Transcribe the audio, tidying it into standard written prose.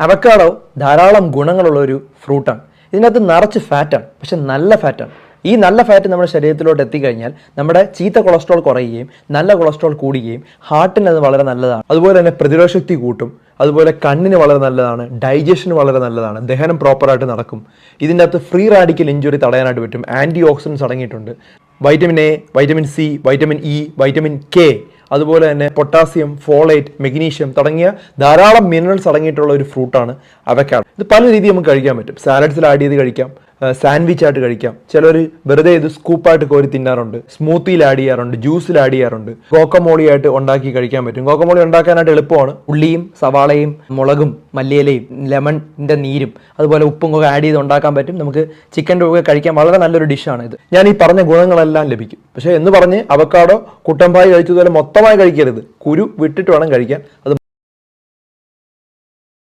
Avocado ധാരാളം ഗുണങ്ങളുള്ള ഒരു ഫ്രൂട്ടാണ്. ഇതിനകത്ത് നിറച്ച് ഫാറ്റാണ്, പക്ഷെ നല്ല ഫാറ്റാണ്. ഈ നല്ല ഫാറ്റ് നമ്മുടെ ശരീരത്തിലോട്ട് എത്തിക്കഴിഞ്ഞാൽ നമ്മുടെ ചീത്ത കൊളസ്ട്രോൾ കുറയുകയും നല്ല കൊളസ്ട്രോൾ കൂടുകയും ഹാർട്ടിന് അത് വളരെ നല്ലതാണ്. അതുപോലെ തന്നെ പ്രതിരോധശക്തി കൂട്ടും. അതുപോലെ കണ്ണിന് വളരെ നല്ലതാണ്, ഡൈജഷന് വളരെ നല്ലതാണ്, ദഹനം പ്രോപ്പറായിട്ട് നടക്കും. ഇതിൻ്റെ അകത്ത് ഫ്രീ റാഡിക്കൽ ഇഞ്ചുറി തടയാനായിട്ട് പറ്റും. ആൻറ്റി ഓക്സിഡൻസ് അടങ്ങിയിട്ടുണ്ട്. Vitamin A, vitamin C, vitamin E, vitamin K, അതുപോലെ തന്നെ പൊട്ടാസ്യം, ഫോളേറ്റ്, മെഗ്നീഷ്യം തുടങ്ങിയ ധാരാളം മിനറൽസ് അടങ്ങിയിട്ടുള്ള ഒരു ഫ്രൂട്ടാണ് അവക്കാഡോ. ഇത് പല രീതിയിൽ നമുക്ക് കഴിക്കാൻ പറ്റും. സാലഡ്സിൽ ആഡ് ചെയ്ത് കഴിക്കാം, സാൻഡ്വിച്ച് ആയിട്ട് കഴിക്കാം. ചിലർ വെറുതെ ഇത് സ്കൂപ്പായിട്ട് കോരി തിന്നാറുണ്ട്, സ്മൂത്തിയിൽ ആഡ് ചെയ്യാറുണ്ട്, ജ്യൂസിൽ ആഡ് ചെയ്യാറുണ്ട്. ഗോക്കമോളി ആയിട്ട് ഉണ്ടാക്കി കഴിക്കാൻ പറ്റും. ഗോക്കമോളി ഉണ്ടാക്കാനായിട്ട് എളുപ്പമാണ്. ഉള്ളിയും സവാളയും മുളകും മല്ലിയിലയും ലെമണിൻ്റെ നീരും അതുപോലെ ഉപ്പും ഒക്കെ ആഡ് ചെയ്ത് ഉണ്ടാക്കാൻ പറ്റും. നമുക്ക് ചിക്കൻ്റെ ഒക്കെ കഴിക്കാൻ വളരെ നല്ലൊരു ഡിഷാണ് ഇത്. ഞാൻ ഈ പറഞ്ഞ ഗുണങ്ങളെല്ലാം ലഭിക്കും. പക്ഷേ എന്ന് പറഞ്ഞ് അവക്കാഡോ കുട്ടമ്പായി കഴിച്ചതുപോലെ മൊത്തമായി കഴിക്കരുത്. കുരു വിട്ടിട്ട് വേണം കഴിക്കാൻ. അത്